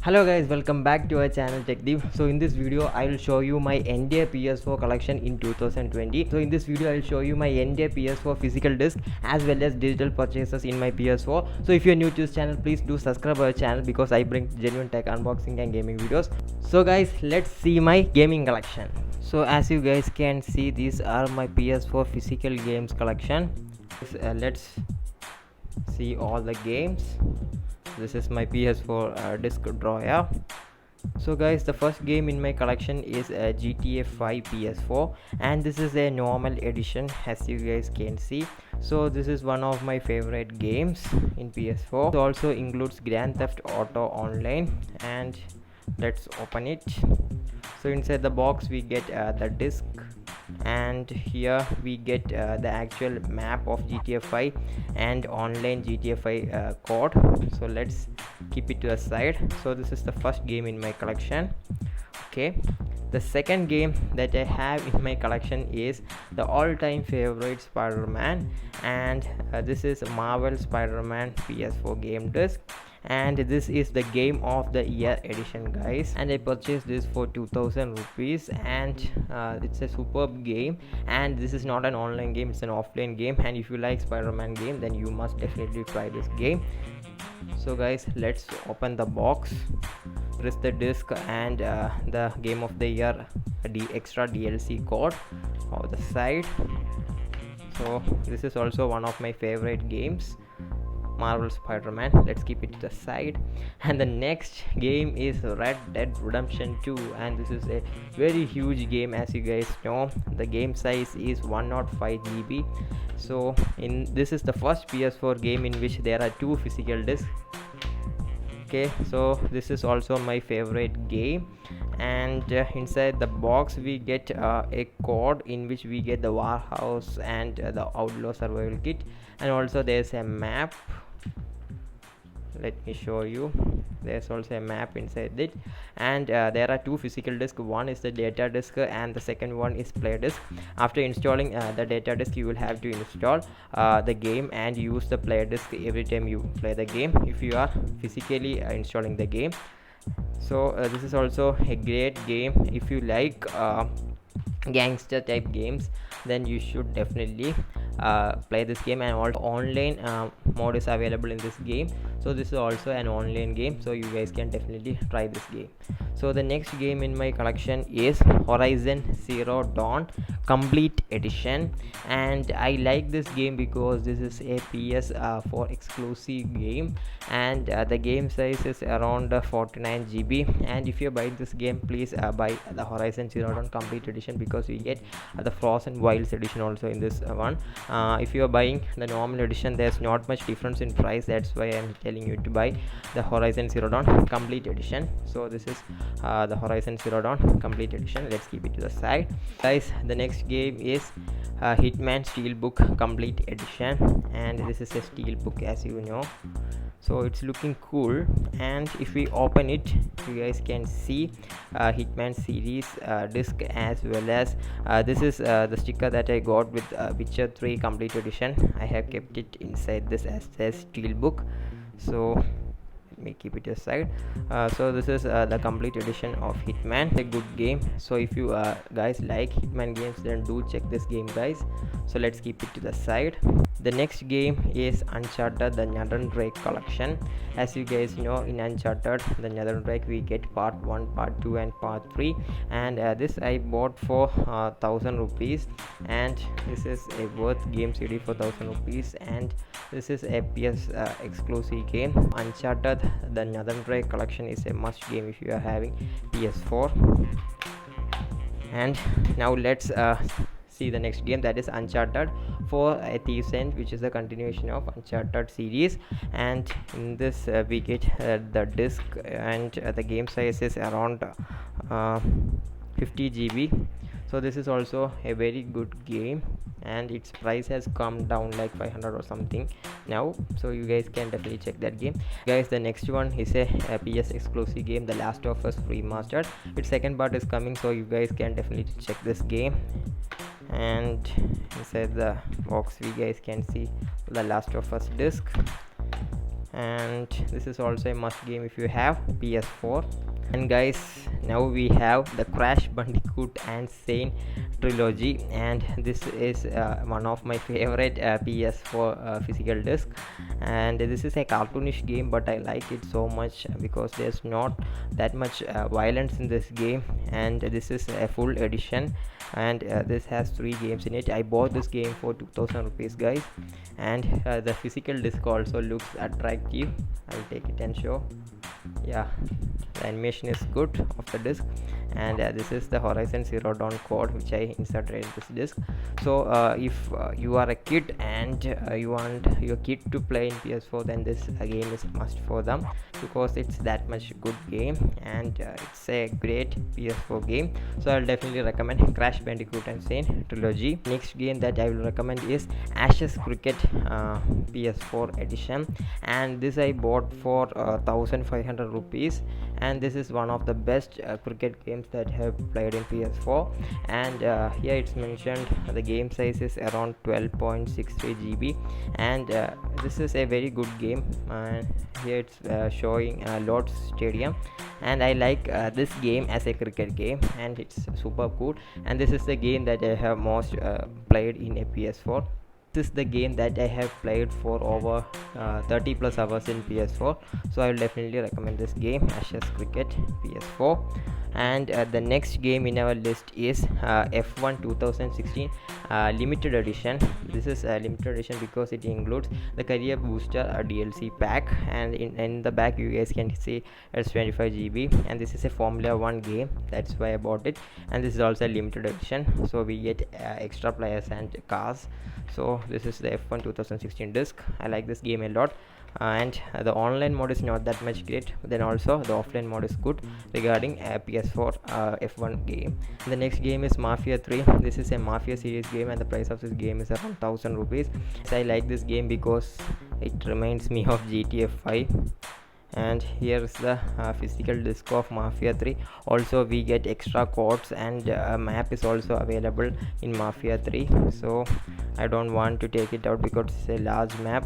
Hello guys, welcome back to our channel TechDeep. So in this video I will show you my entire PS4 collection in 2020. So in this video I will show you my entire PS4 physical disc as well as digital purchases in my PS4. So if you are new to this channel, please do subscribe our channel because I bring genuine tech unboxing and gaming videos. So guys, let's see my gaming collection. So as you guys can see, these are my PS4 physical games collection. Let's see all the games. This is my PS4 disc drawer. So guys, the first game in my collection is GTA 5 PS4, and this is a normal edition as you guys can see. So this is one of my favorite games in PS4. It also includes Grand Theft Auto Online, and let's open it. So inside the box we get the disc, and here we get the actual map of GTA 5 and online GTA 5 code. So let's keep it to the side. So this is the first game in my collection. Okay, the second game that I have in my collection is the all-time favorite Spider-Man, and this is Marvel Spider-Man PS4 game disc, and this is the game of the year edition guys, and I purchased this for 2000 rupees, and it's a superb game, and this is not an online game, it's an offline game, and if you like Spider-Man game then you must definitely try this game. So guys, let's open the box. There is the disc and the game of the year extra DLC code on the side. So this is also one of my favorite games, Marvel Spider-Man. Let's keep it to the side. And the next game is Red Dead Redemption 2, and this is a very huge game. As you guys know, the game size is 105 GB. So this is the first PS4 game in which there are two physical discs. Okay, so this is also my favorite game, and inside the box we get a code in which we get the warehouse and the outlaw survival kit, and also there's a map. Let me show you. There's also a map inside it, and there are two physical discs. One is the data disc and the second one is play disc. After installing the data disc, you will have to install the game and use the play disc every time you play the game if you are physically installing the game. So this is also a great game. If you like gangster type games, then you should definitely play this game, and also online mode is available in this game. So this is also an online game, so you guys can definitely try this game. So the next game in my collection is Horizon Zero Dawn Complete Edition, and I like this game because this is a PS4 exclusive game, and the game size is around 49 GB. And if you buy this game, please buy the Horizon Zero Dawn Complete Edition because you get the Frozen Wilds edition also in this one. If you are buying the normal edition, there's not much difference in price. That's why I'm telling you to buy the Horizon Zero Dawn Complete Edition. So this is the Horizon Zero Dawn Complete Edition. Let's keep it to the side, guys. The next game is Hitman Steelbook Complete Edition, and this is a steelbook, as you know. So it's looking cool, and if we open it, you guys can see Hitman series disc, as well as this is the sticker that I got with Witcher 3 Complete Edition. I have kept it inside this as a steelbook. So let me keep it aside. So this is the complete edition of Hitman, a good game. So if you guys like Hitman games, then do check this game, guys. So let's keep it to the side. The next game is Uncharted The Nathan Drake Collection. As you guys know, in Uncharted The Nathan Drake we get part 1, part 2 and part 3, and this I bought for 1000 rupees, and this is a worth game CD for 1000 rupees, and this is a PS exclusive game. Uncharted The Nathan Drake Collection is a must game if you are having PS4. And now let's see the next game, that is Uncharted for a Thief's End, which is a continuation of Uncharted series, and in this we get the disc, and the game size is around 50 GB. So this is also a very good game, and its price has come down like 500 or something now, so you guys can definitely check that game, guys. The next one is a PS exclusive game, The Last of Us Remastered. Its second part is coming, so you guys can definitely check this game. And inside the box we guys can see The Last of Us disc, and this is also a must game if you have PS4. And guys, now we have the Crash Bandicoot and Sane trilogy, and this is one of my favorite PS4 physical disc. And this is a cartoonish game, but I like it so much because there's not that much violence in this game, and this is a full edition, and this has 3 games in it. I bought this game for 2000 rupees, guys, and the physical disc also looks attractive. I'll take it and show. Yeah, the animation is good of the disc, and this is the Horizon Zero Dawn code which I inserted in this disc. So if you are a kid and you want your kid to play in PS4, then this game is must for them because it's that much good game, and it's a great PS4 game. So I'll definitely recommend Crash Bandicoot and Sane trilogy. Next game that I will recommend is Ashes Cricket PS4 edition, and this I bought for 1500 rupees, and this is one of the best cricket games that I have played in PS4. And here it's mentioned the game size is around 12.63 GB, and this is a very good game. Here it's showing Lord's Stadium, and I like this game as a cricket game, and it's super cool. And this is the game that I have most played in a PS4. This is the game that I have played for over 30 plus hours in PS4, so I will definitely recommend this game, Ashes Cricket PS4. And the next game in our list is F1 2016 limited edition. This is a limited edition because it includes the career booster DLC pack, and in the back you guys can see it's 25 GB, and this is a Formula 1 game, that's why I bought it. And this is also a limited edition, so we get extra players and cars. So this is the F1 2016 disc. I like this game a lot, and the online mode is not that much great, then also the offline mode is good regarding PS4 F1 game. The next game is Mafia 3. This is a Mafia series game, and the price of this game is around 1000 rupees. So I like this game because it reminds me of GTA 5. And here is the physical disc of Mafia 3. Also we get extra codes, and map is also available in Mafia 3, so I don't want to take it out because it's a large map.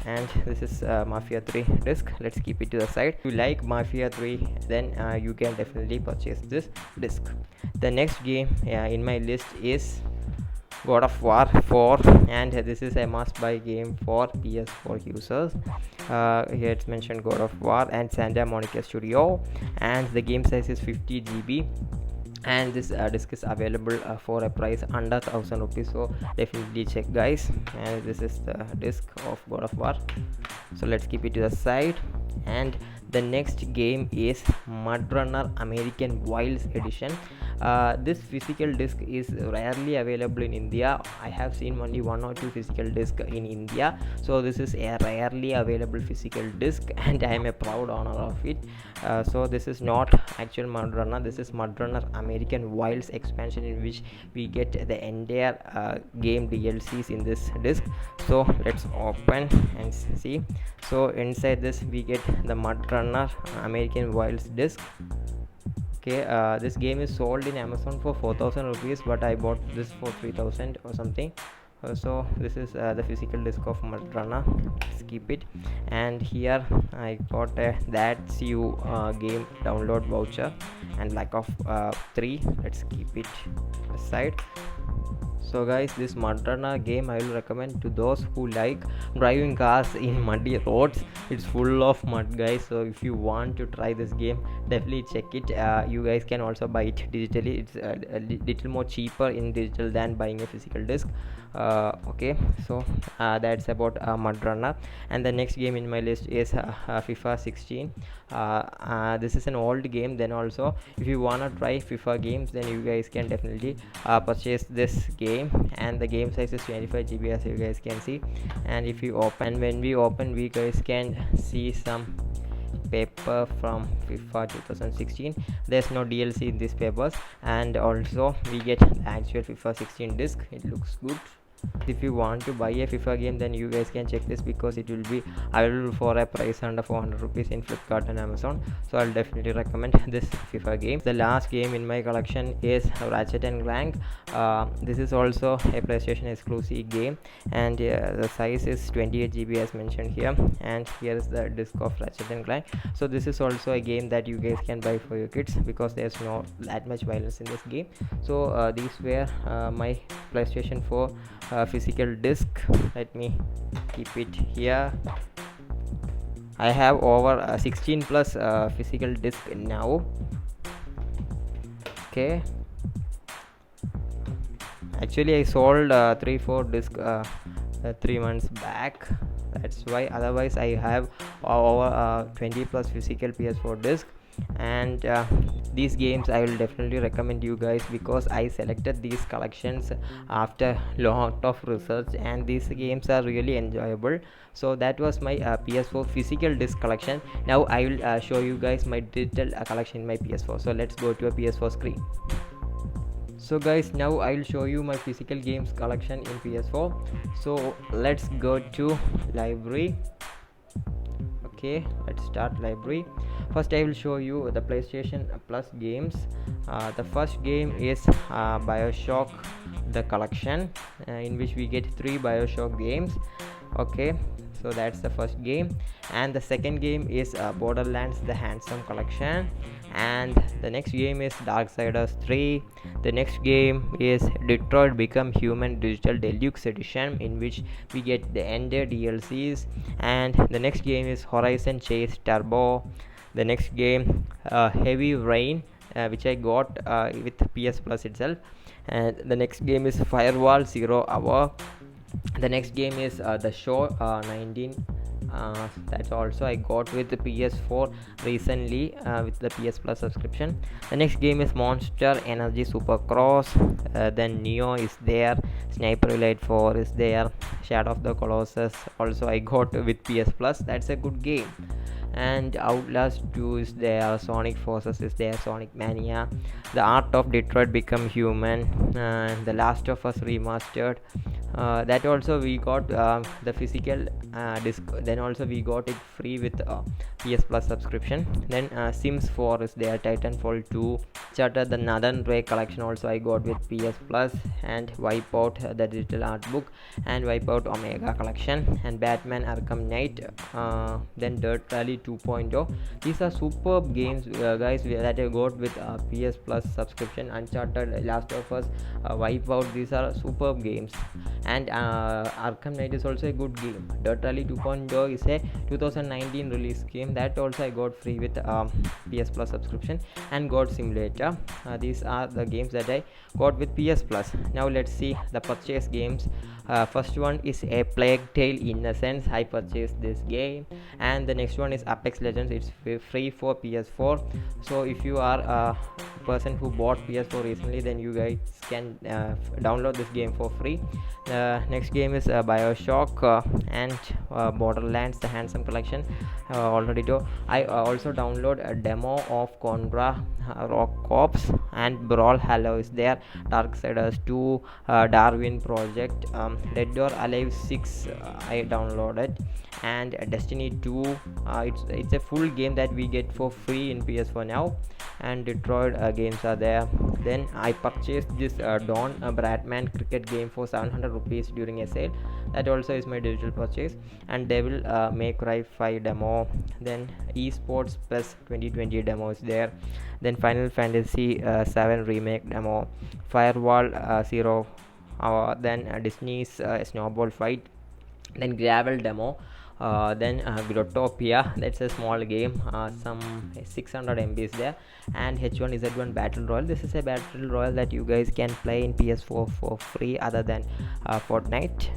And this is Mafia 3 disc. Let's keep it to the side. If you like Mafia 3, then you can definitely purchase this disc. The next game in my list is God of War 4, and this is a must-buy game for PS4 users. Here it's mentioned God of War and Santa Monica Studio, and the game size is 50 GB, and this disc is available for a price under 1000 rupees, so definitely check, guys. And this is the disc of God of War, so let's keep it to the side. And the next game is Mud Runner American Wilds edition. This physical disc is rarely available in India. I have seen only 1 or 2 physical disc in India, so this is a rarely available physical disc, and I am a proud owner of it. So this is not actual Mud Runner, this is Mud Runner American Wilds expansion, in which we get the entire game DLCs in this disc. So let's open and see. So inside this we get the Mud Runner American Wilds disc. Okay, this game is sold in Amazon for 4000 rupees, but I bought this for 3000 or something. So this is the physical disc of Mud Runner. Let's keep it. And here I got a That's You game download voucher and Lack of 3. Let's keep it aside. So guys, this Mud Runner game I will recommend to those who like driving cars in muddy roads. It's full of mud, guys, so if you want to try this game, definitely check it. You guys can also buy it digitally. It's a little more cheaper in digital than buying a physical disc. Okay, so that's about Mud Runner. And the next game in my list is FIFA 16. This is an old game. Then also, if you wanna try FIFA games, then you guys can definitely purchase this game, and the game size is 25 GB, as you guys can see. And if you open, when we open, we guys can see some paper from FIFA 2016. There's no DLC in these papers, and also we get the actual FIFA 16 disc. It looks good. If you want to buy a FIFA game, then you guys can check this because it will be available for a price under 400 rupees in Flipkart and Amazon. So I'll definitely recommend this FIFA game. The last game in my collection is Ratchet and Clank. This is also a PlayStation exclusive game, and the size is 28 GB as mentioned here, and here is the disc of Ratchet and Clank. So this is also a game that you guys can buy for your kids because there's not that much violence in this game. So these were my PlayStation 4 physical disc. Let me keep it here. I have over 16 plus physical disc now. Okay, actually I sold 3-4 disc 3 months back, that's why. Otherwise I have over 20 plus physical PS4 disc, and these games I will definitely recommend you guys because I selected these collections after lot of research, and these games are really enjoyable. So that was my PS4 physical disc collection. Now I will show you guys my digital collection in my PS4. So let's go to a PS4 screen. So guys, now I will show you my physical games collection in PS4. So let's go to library. Okay, let's start library. First I will show you the PlayStation Plus games. The first game is Bioshock the collection, in which we get 3 Bioshock games. Okay, so that's the first game, and the second game is Borderlands the Handsome collection, and the next game is Darksiders 3. The next game is Detroit Become Human Digital Deluxe Edition, in which we get the entire DLCs, and the next game is Horizon Chase Turbo. The next game Heavy Rain, which I got with PS Plus itself, and the next game is Firewall 0 Hour. The next game is The Show 19. That also I got with the PS4 recently with the PS Plus subscription. The next game is Monster Energy Supercross. Then Neo is there, Sniper Elite 4 is there, Shadow of the Colossus also I got with PS Plus. That's a good game. And Outlast 2 is there, Sonic Forces is there, Sonic Mania, The Art of Detroit Become Human, and The Last of Us Remastered. That also we got the physical disc, then also we got it free with PS Plus subscription. Then Sims 4 is there, Titanfall 2, Charter the Northern Ray collection also I got with PS Plus, and Wipeout the digital art book, and Wipeout Omega collection, and Batman Arkham Knight, then Dirt Rally 2.0. These are superb games guys that I got with PS Plus subscription. Uncharted, Last of Us, Wipeout, these are superb games. And Arkham Knight is also a good game. Dirt Rally 2.0 is a 2019 release game that also I got free with PS Plus subscription. And God Simulator, these are the games that I got with PS Plus. Now let's see the purchase games. First one is A Plague Tale Innocence. I purchased this game. And the next one is Apex Legends. It's free for PS4. So if you are a person who bought PS4 recently, then you guys can download this game for free. Next game is Bioshock and Borderlands the Handsome collection. Already do. I also download a demo of Contra Rock Corps, and Brawl Hollow is there, Darksiders 2, Darwin Project, Dead or Alive 6 I downloaded, and Destiny 2. It's a full game that we get for free in PS4 now, and Detroit games are there. Then I purchased this Don Bradman cricket game for 700 rupees during a sale. That also is my digital purchase. And Devil May Cry 5 demo, then Esports Plus 2020 demo is there, then Final Fantasy 7 remake demo, Firewall 0 then Disney's Snowball Fight, then Gravel demo, then Grotopia, that's a small game, some 600 MB is there, and H1Z1 Battle Royale. This is a battle royale that you guys can play in PS4 for free other than Fortnite.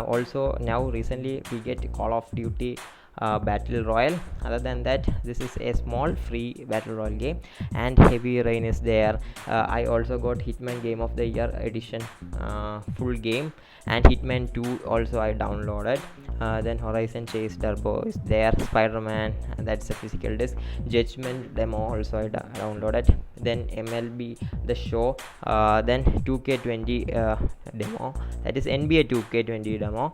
Also now recently we get Call of Duty battle royale. Other than that, this is a small free battle royale game, and Heavy Rain is there. I also got Hitman Game of the Year edition full game, and Hitman 2 also I downloaded. Then Horizon Chase Turbo is there. Spiderman, that's a physical disc. Judgment demo also I downloaded. Then MLB The Show, then 2K20 demo, that is NBA 2K20 demo.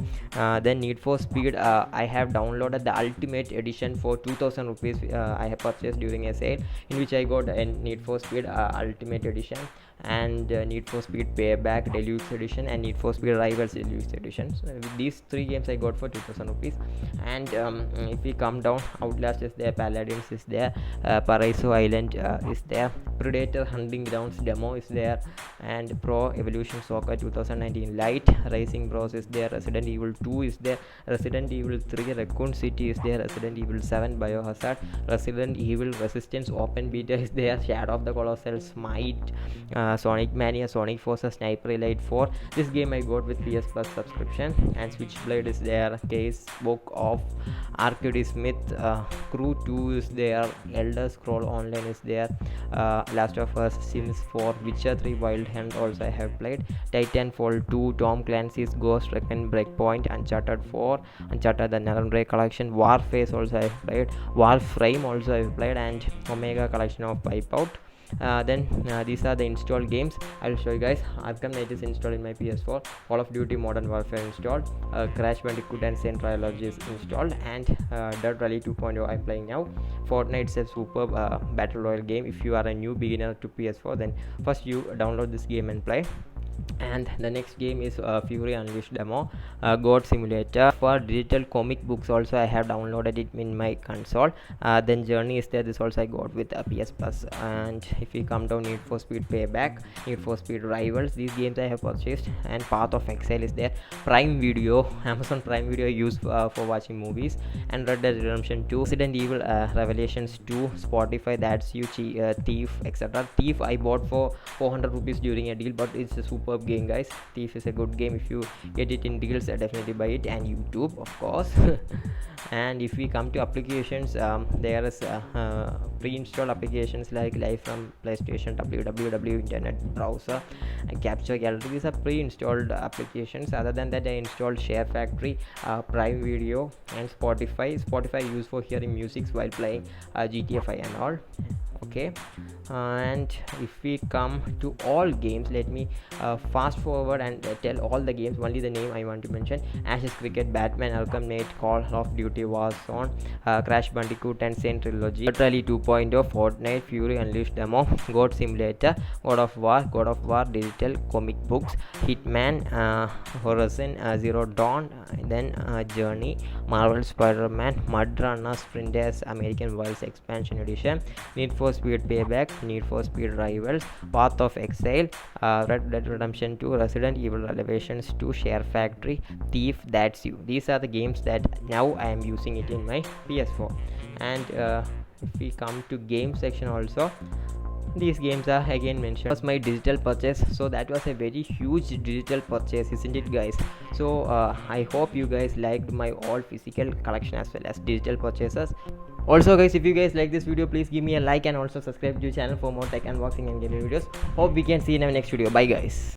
Then Need for Speed, I have downloaded the Ultimate Edition for 2000 rupees. I have purchased during a sale, in which I got a Need for Speed Ultimate Edition, and Need for Speed Payback Deluxe Edition, and Need for Speed Rivals Deluxe Edition. So these three games I got for 2000 rupees. And if we come down, Outlast is there, Paladins is there, Paraiso Island is there, Predator Hunting Grounds demo is there, and Pro Evolution Soccer 2019 Lite, Racing Bros is there, Resident Evil 2 is there, Resident Evil 3 Raccoon City is there, Resident Evil 7 Biohazard, Resident Evil Resistance Open Beta is there, Shadow of the Colossus, Smite, Sonic Mania, Sonic Forces, Sniper Elite 4. This game I got with PS Plus subscription. And Switchblade is there, Case Book of Arcade Smith, Crew 2 is there, Elder Scroll Online is there, Last of Us, Sims 4, Witcher 3 Wild Hunt also I have played, Titanfall 2, Tom Clancy's Ghost Recon Breakpoint, Uncharted 4, Uncharted the Nathan Collection, Warface also I have played, Warframe also I have played, and Omega Collection of Wipeout. Then these are the installed games. I'll show you guys. Arkham Knight is installed in my PS4, Call of Duty Modern Warfare installed, Crash Bandicoot and Saint Trilogy is installed, and Dirt Rally 2.0 I'm playing now. Fortnite is a superb battle royale game. If you are a new beginner to PS4, then first you download this game and play. And the next game is Fury Unleashed demo, God Simulator. For digital comic books also I have downloaded it in my console. Then Journey is there, this also I got with PS Plus. And if we come down, Need for Speed Payback, Need for Speed Rivals, these games I have purchased. And Path of Exile is there, Prime Video, Amazon Prime Video I use for watching movies, and Red Dead Redemption 2, Resident Evil Revelations 2, Spotify, That's You, Thief, etc. Thief I bought for 400 rupees during a deal, but it's a superb game, guys. Thief is a good game. If you get it in deals, definitely buy it. And YouTube, of course. And if we come to applications, there is pre-installed applications like Live from PlayStation, www Internet Browser, and Capture Gallery. These are pre-installed applications. Other than that, I installed Share Factory, Prime Video, and Spotify. Spotify I use for hearing music while playing GTA 5 and all. Okay, and if we come to all games, let me fast forward and tell all the games, only the name I want to mention: Ashes Cricket, Batman, Arkham Knight, Call of Duty Warzone, Crash Bandicoot and Saint Trilogy, Rally 2.0, Fortnite, Fury Unleashed demo, God Simulator, God of War digital comic books, Hitman, Horizon Zero Dawn, then Journey, Marvel Spider-Man, Mud Runner Sprinters American Wilds Expansion Edition, Need for Speed Payback, Need for Speed Rivals, Path of Exile, Red Dead Redemption 2, Resident Evil Revelations 2, Share Factory, Thief, That's You. These are the games that now I am using it in my PS4. And if we come to game section also, these games are again mentioned. That was my digital purchase, so that was a very huge digital purchase, isn't it, guys? So I hope you guys liked my all physical collection as well as digital purchases. Also, guys, if you guys like this video, please give me a like and also subscribe to the channel for more tech unboxing and gaming videos. Hope we can see you in our next video. Bye, guys.